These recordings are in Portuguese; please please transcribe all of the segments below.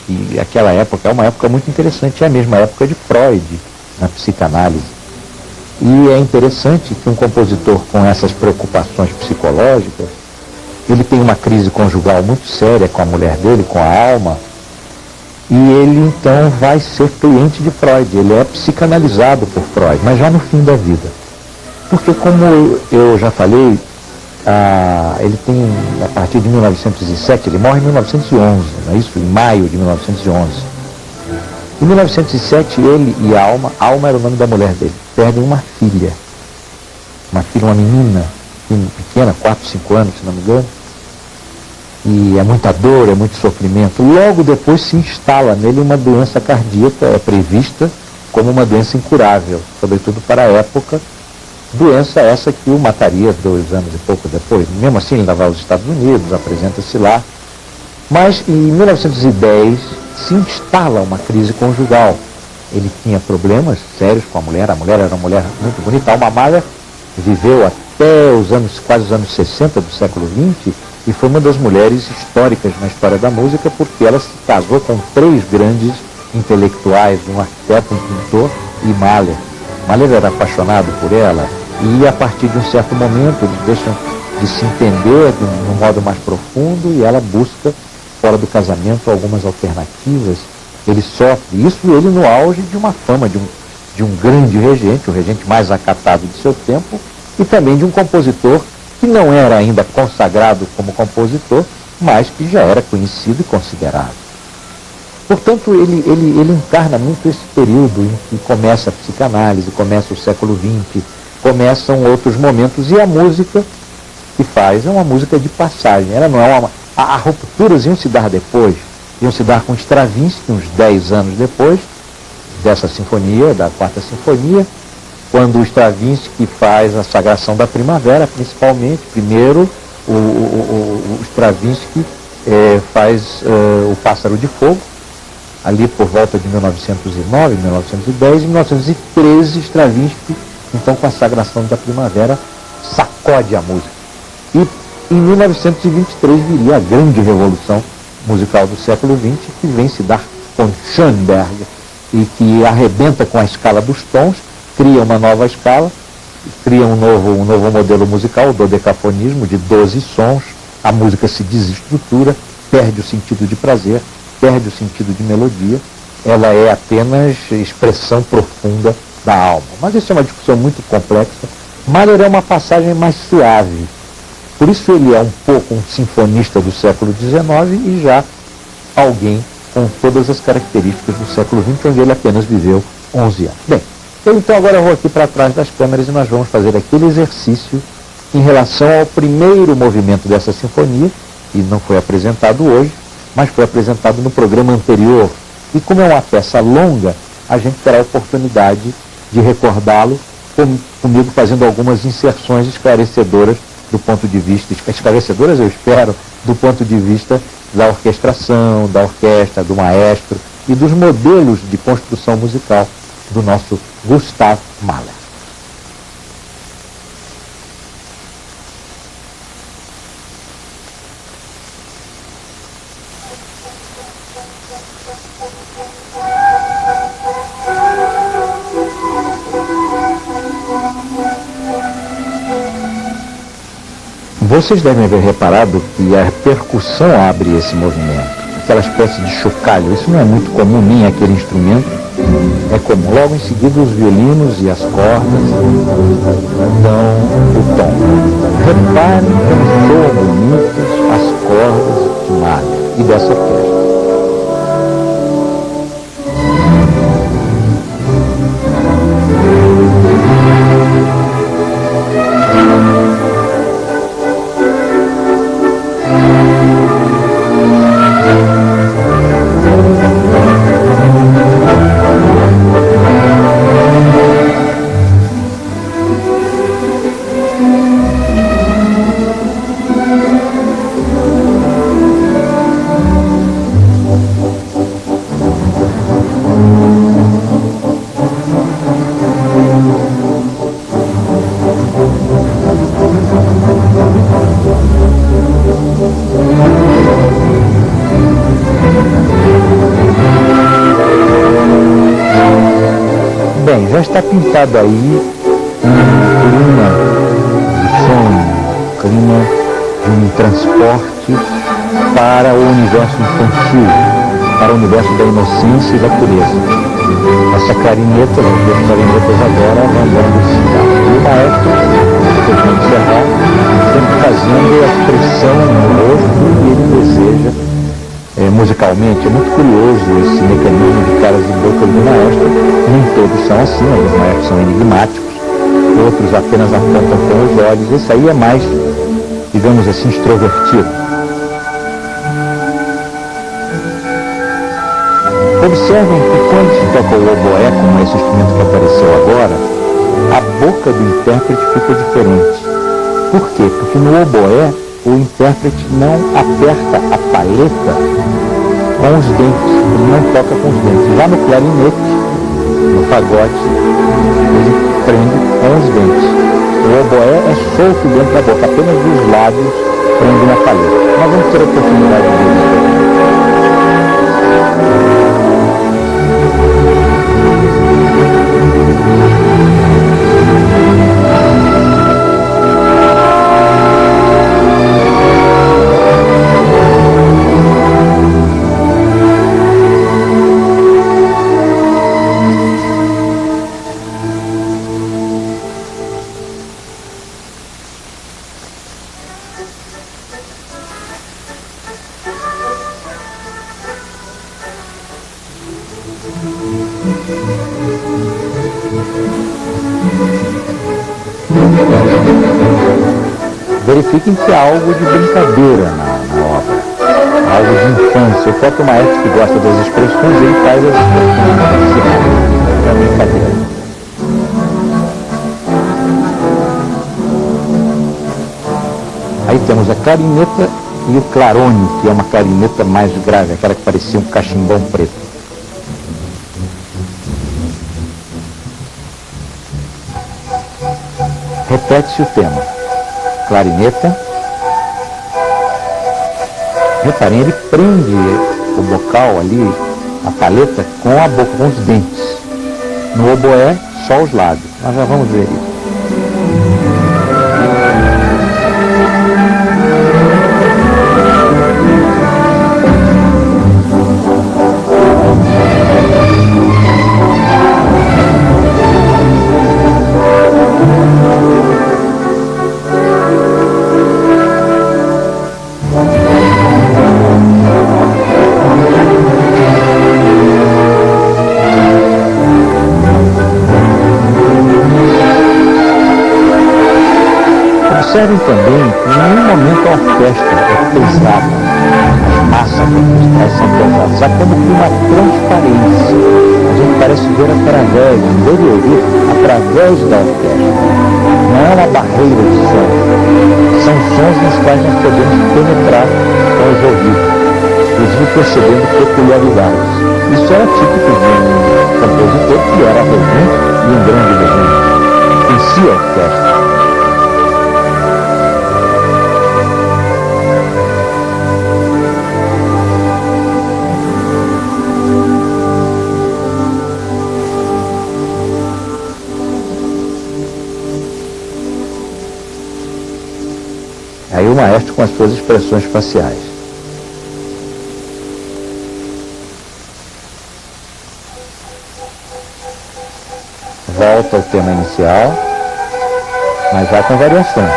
que aquela época é uma época muito interessante, é a mesma época de Freud na psicanálise. E é interessante que um compositor com essas preocupações psicológicas, ele tem uma crise conjugal muito séria com a mulher dele, com a Alma, e ele então vai ser cliente de Freud, ele é psicanalizado por Freud, mas já no fim da vida. Porque, como eu já falei, ele tem, a partir de 1907, ele morre em 1911, não é isso? Em maio de 1911. Em 1907, ele e a Alma era o nome da mulher dele, perdem uma filha, uma menina, pequena, 4, 5 anos, se não me engano. E é muita dor, é muito sofrimento. Logo depois se instala nele uma doença cardíaca, é prevista como uma doença incurável, sobretudo para a época. Doença essa que o mataria 2 anos e pouco depois. Mesmo assim, ele ainda vai aos Estados Unidos, apresenta-se lá. Mas em 1910 se instala uma crise conjugal. Ele tinha problemas sérios com a mulher era uma mulher muito bonita. A Alma Mahler viveu até quase os anos 60 do século XX e foi uma das mulheres históricas na história da música, porque ela se casou com 3 grandes intelectuais, um arquiteto, um pintor e Mahler. Mahler era apaixonado por ela e a partir de um certo momento eles deixam de se entender de um modo mais profundo e ela busca, fora do casamento, algumas alternativas. Ele sofre isso, ele no auge de uma fama de um grande regente, o regente mais acatado de seu tempo, e também de um compositor que não era ainda consagrado como compositor, mas que já era conhecido e considerado. Portanto, ele encarna muito esse período em que começa a psicanálise, começa o século XX, começam outros momentos, e a música que faz é uma música de passagem. Ela não é as rupturas iam se dar depois, iam se dar com Stravinsky, uns 10 anos depois dessa sinfonia, da 4ª Sinfonia, quando o Stravinsky faz a Sagração da Primavera, principalmente. Primeiro, o Stravinsky faz o Pássaro de Fogo, ali por volta de 1909, 1910, em 1913, Stravinsky, então com a Sagração da Primavera, sacode a música. E em 1923 viria a grande revolução musical do século XX, que vem se dar com Schoenberg, e que arrebenta com a escala dos tons, cria uma nova escala, cria um novo modelo musical, o dodecafonismo, de 12 sons. A música se desestrutura, perde o sentido de prazer, perde o sentido de melodia, ela é apenas expressão profunda da alma. Mas isso é uma discussão muito complexa. Mahler é uma passagem mais suave, por isso ele é um pouco um sinfonista do século XIX e já alguém com todas as características do século XX, onde ele apenas viveu 11 anos. Bem, eu então agora vou aqui para trás das câmeras e nós vamos fazer aquele exercício em relação ao primeiro movimento dessa sinfonia, que não foi apresentado hoje, mas foi apresentado no programa anterior. E como é uma peça longa, a gente terá a oportunidade de recordá-lo comigo fazendo algumas inserções esclarecedoras do ponto de vista, esclarecedoras eu espero, do ponto de vista da orquestração, da orquestra, do maestro e dos modelos de construção musical do nosso Gustav Mahler. Vocês devem haver reparado que a percussão abre esse movimento, aquela espécie de chocalho. Isso não é muito comum nem aquele instrumento, é comum. Logo em seguida os violinos e as cordas dão o tom. Reparem como soam bonitas as cordas de Mahler e dessa orquestra. já está pintado aí um clima de sonho, um clima de um transporte para o universo infantil, para o universo da inocência e da pureza. Essa clarineta, as duas clarinetas agora vão dando esse sinal. E o maestro, depois de encerrar, sempre fazendo a expressão no rosto e ele deseja musicalmente. É muito curioso esse mecanismo de caras e bocas do maestro. Nem todos são assim, alguns maestros são enigmáticos, outros apenas apontam com os olhos. Esse aí é mais, digamos assim, extrovertido. Observem que quando se toca o oboé, como esse instrumento que apareceu agora, a boca do intérprete fica diferente. Por quê? Porque no oboé, o intérprete não aperta a paleta com os dentes, ele não toca com os dentes. Já no clarinete, no fagote, ele prende com os dentes. O oboé é solto dentro da boca, apenas os lábios prendem a paleta. Nós vamos ter a oportunidade de ver isso. Verifiquem que há algo de brincadeira na obra, algo de infância. O próprio maestro que gosta das expressões, ele faz as expressões da brincadeira. Aí temos a clarineta e o clarone, que é uma clarineta mais grave, aquela que parecia um cachimbão preto. Repete-se o tema. Clarineta. Reparem, ele prende o bocal ali, a paleta, com a boca, com os dentes. No oboé, só os lábios. Nós já vamos ver isso. Observem também que em nenhum momento a orquestra é pesada, as massas orquestrais são pesadas, há como que uma transparência. A gente parece ver através, deve ouvir através da orquestra. Não é uma barreira de som, são sons nos quais nós podemos penetrar com os ouvidos, inclusive percebendo peculiaridades. Isso era típico de um compositor que era regente e um grande regente, em si a orquestra. Aí o maestro com as suas expressões faciais. Volta ao tema inicial, mas já com variações.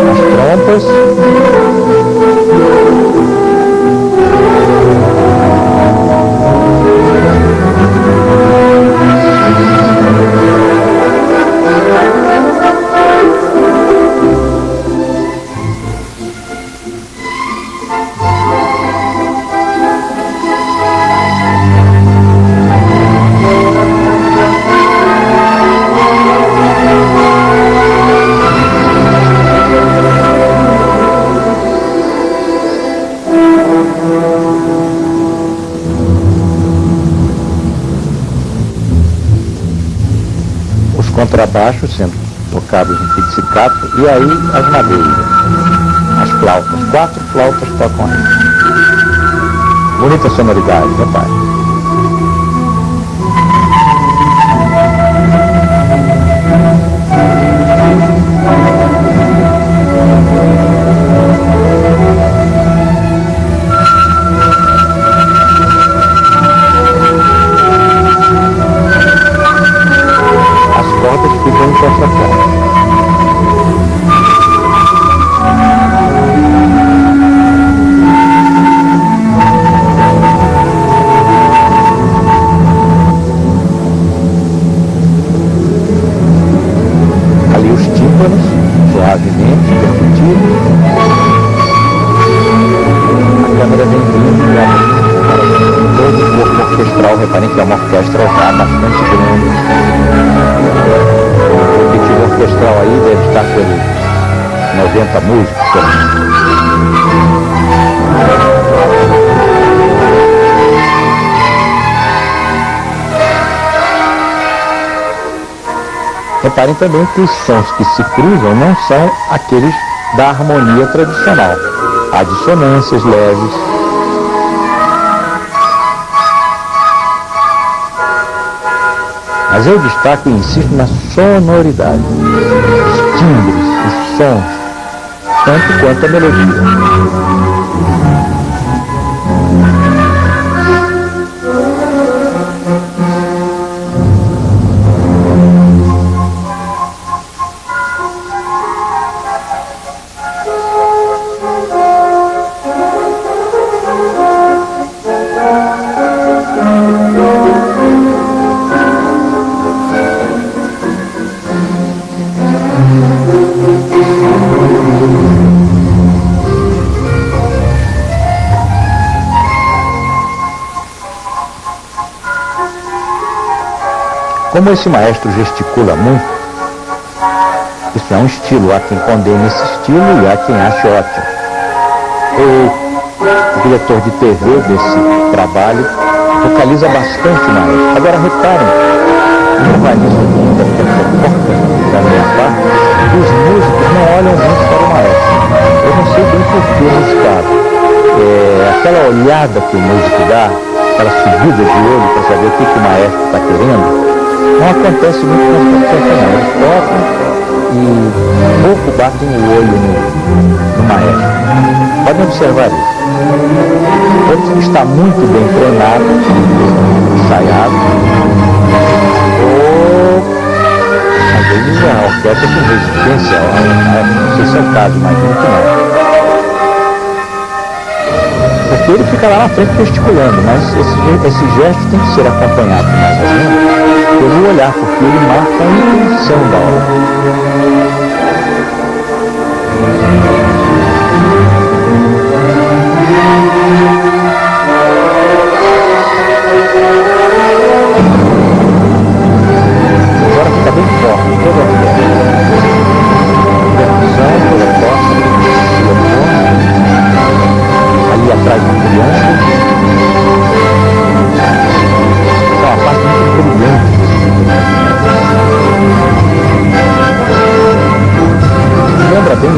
As trompas. para baixo, sendo tocados em pizzicato, e aí as madeiras, as flautas, 4 flautas tocam aí. Bonita sonoridade, repare. As cordas ficam em contraponto. Ali os tímpanos, suavemente percutidos. A câmera vem vindo para todo o corpo orquestral. Reparem que é uma orquestra já bastante grande. O objetivo orquestral aí deve estar pelos 90 músicos, pelo menos. Reparem também que os sons que se cruzam não são aqueles da harmonia tradicional. Há dissonâncias leves. Mas eu destaco e insisto na sonoridade, os timbres, os sons, tanto quanto a melodia. Como esse maestro gesticula muito, isso é um estilo, há quem condene esse estilo e há quem ache ótimo. O diretor de TV desse trabalho vocaliza bastante o maestro. Agora reparem, no vocalismo da porta da minha parte, os músicos não olham muito para o maestro. Eu não sei bem por que nesse caso. Aquela olhada que o músico dá, aquela subida de olho para saber o que o maestro está querendo, não acontece muito com as pessoas, não. Eles tocam e pouco batem o olho no maestro. Podem observar isso. Outro que está muito bem treinado, ensaiado, ou às vezes a orquestra tem resistência, não sei se é o caso, imagino que não. Porque ele fica lá na frente gesticulando, mas esse gesto tem que ser acompanhado mais ou menos pelo olhar, porque ele marca a intenção da obra. Agora fica bem forte toda a orquestra. Percussão, toda a tosse, ali atrás uma criança. É uma parte muito brilhante. Lembra bem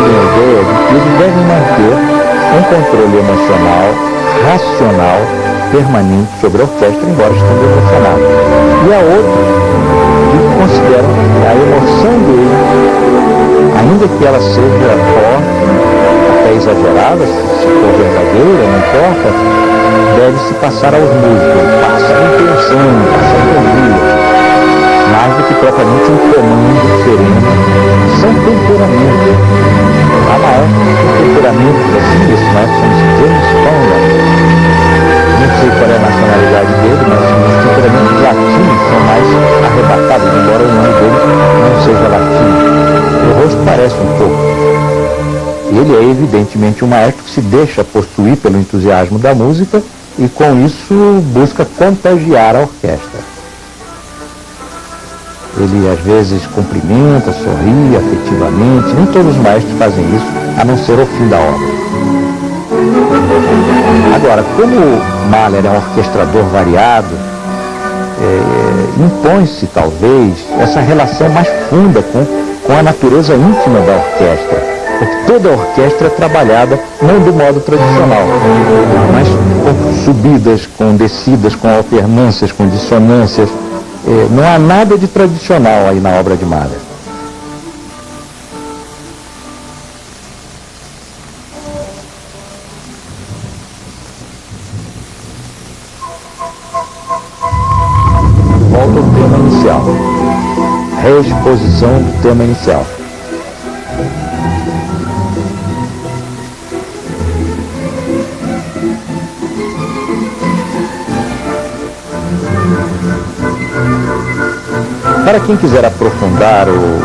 defendem a ideia de que eles devem manter um controle emocional, racional, permanente sobre a orquestra, embora estando emocionado. E a outra, que consideram que a emoção dele, ainda que ela seja forte, até exagerada, se for verdadeira, não importa, deve se passar aos músicos, passar intenção, passar energia, mais do que propriamente um comando sereno. São temperamentos. A maestra tem temperamentos assim, esse maestro chama-se James Conrad. Não sei qual é a nacionalidade dele, mas os temperamentos latinos são mais arrebatados, embora o nome dele não seja latino. O rosto parece um pouco. Ele é evidentemente um maestro que se deixa possuir pelo entusiasmo da música e com isso busca contagiar a orquestra. Ele às vezes cumprimenta, sorri afetivamente. Nem todos os maestros fazem isso, a não ser ao fim da obra. Agora, como Mahler é um orquestrador variado, impõe-se talvez essa relação mais funda com a natureza íntima da orquestra. Porque toda a orquestra é trabalhada não do modo tradicional, mas com subidas, com descidas, com alternâncias, com dissonâncias. Não há nada de tradicional aí na obra de Mahler. Volta ao tema inicial. Reexposição do tema inicial. Para quem quiser aprofundar o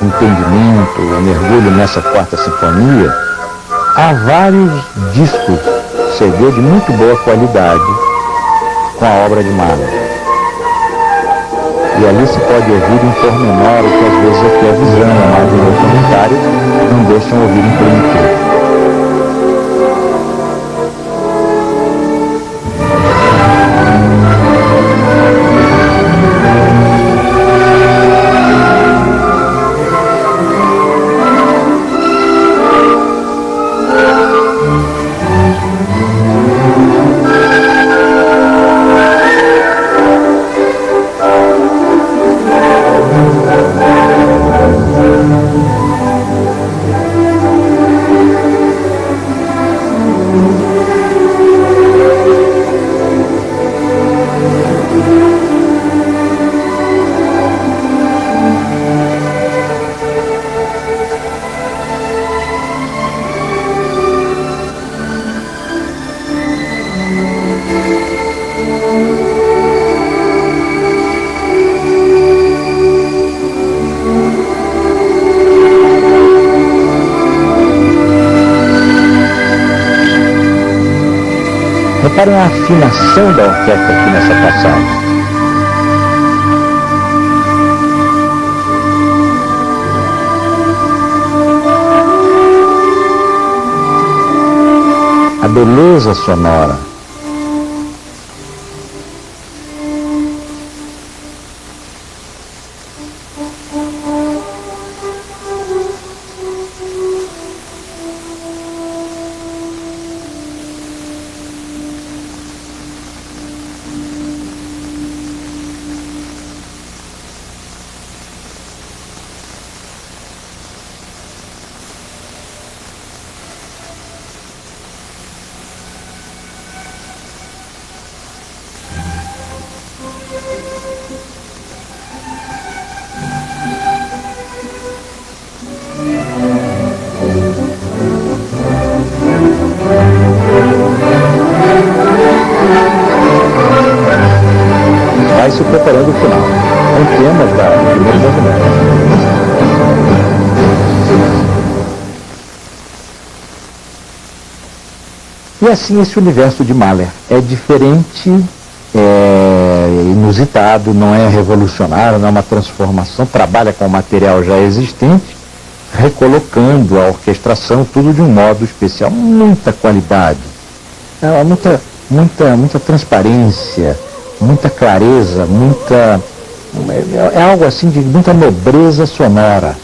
entendimento, o mergulho nessa quarta sinfonia, há vários discos CD de muito boa qualidade com a obra de Mahler. E ali se pode ouvir em pormenor o que às vezes aqui a visão, a imagem e o comentário não deixam ouvir em plenitude. Reparem a afinação da orquestra aqui nessa passagem. A beleza sonora. Vai se preparando o final, com temas do primeiro movimento. E assim esse universo de Mahler é diferente, é inusitado, não é revolucionário, não é uma transformação, trabalha com o material já existente, recolocando a orquestração, tudo de um modo especial, muita qualidade, muita transparência, muita clareza, é algo assim de muita nobreza sonora.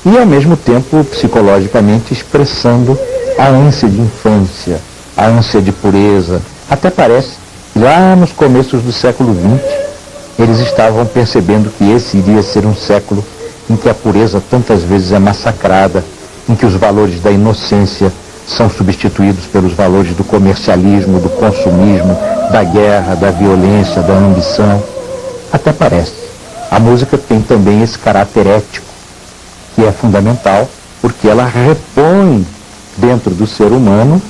e ao mesmo tempo psicologicamente expressando a ânsia de infância, a ânsia de pureza. Até parece que lá nos começos do século XX eles estavam percebendo que esse iria ser um século em que a pureza tantas vezes é massacrada, em que os valores da inocência são substituídos pelos valores do comercialismo, do consumismo, da guerra, da violência, da ambição. Até parece. A música tem também esse caráter ético, que é fundamental, porque ela repõe dentro do ser humano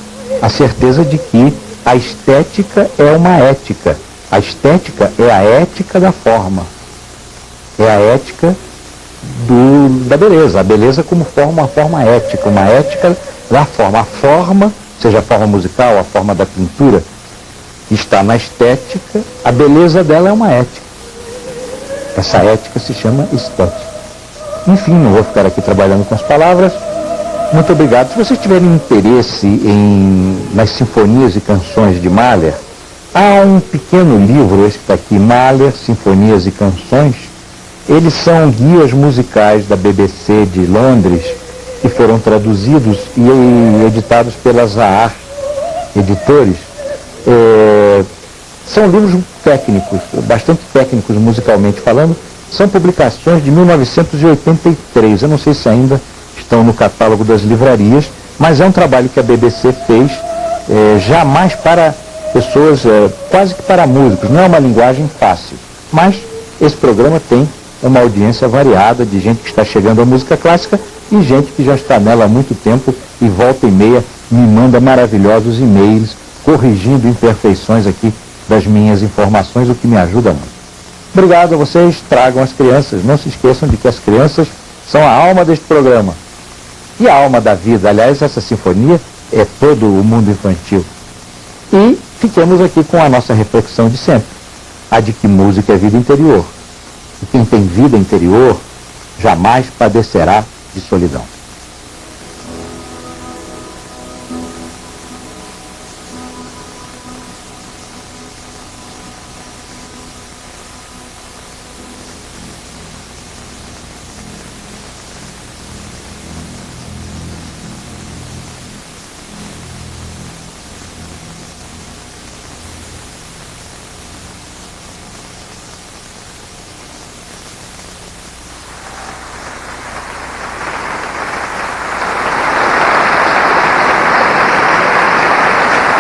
a certeza de que a estética é uma ética. A estética é a ética da forma. É a ética da beleza. A beleza como forma, uma forma ética, uma ética da forma. A forma, seja a forma musical, a forma da pintura, está na estética, a beleza dela é uma ética. Essa ética se chama estética. Enfim, não vou ficar aqui trabalhando com as palavras. Muito obrigado. Se vocês tiverem interesse nas sinfonias e canções de Mahler, há um pequeno livro, esse que está aqui, Mahler, Sinfonias e Canções. Eles são guias musicais da BBC de Londres, que foram traduzidos e editados pela Zahar Editores. São livros técnicos, bastante técnicos musicalmente falando. São publicações de 1983. Eu não sei se ainda estão no catálogo das livrarias, mas é um trabalho que a BBC fez, jamais para pessoas, quase que para músicos. Não é uma linguagem fácil, mas esse programa tem uma audiência variada de gente que está chegando à música clássica e gente que já está nela há muito tempo e volta e meia me manda maravilhosos e-mails corrigindo imperfeições aqui das minhas informações, o que me ajuda muito. Obrigado a vocês, tragam as crianças, não se esqueçam de que as crianças são a alma deste programa e a alma da vida. Aliás, essa sinfonia é todo o mundo infantil. E fiquemos aqui com a nossa reflexão de sempre, a de que música é vida interior. E quem tem vida interior jamais padecerá de solidão.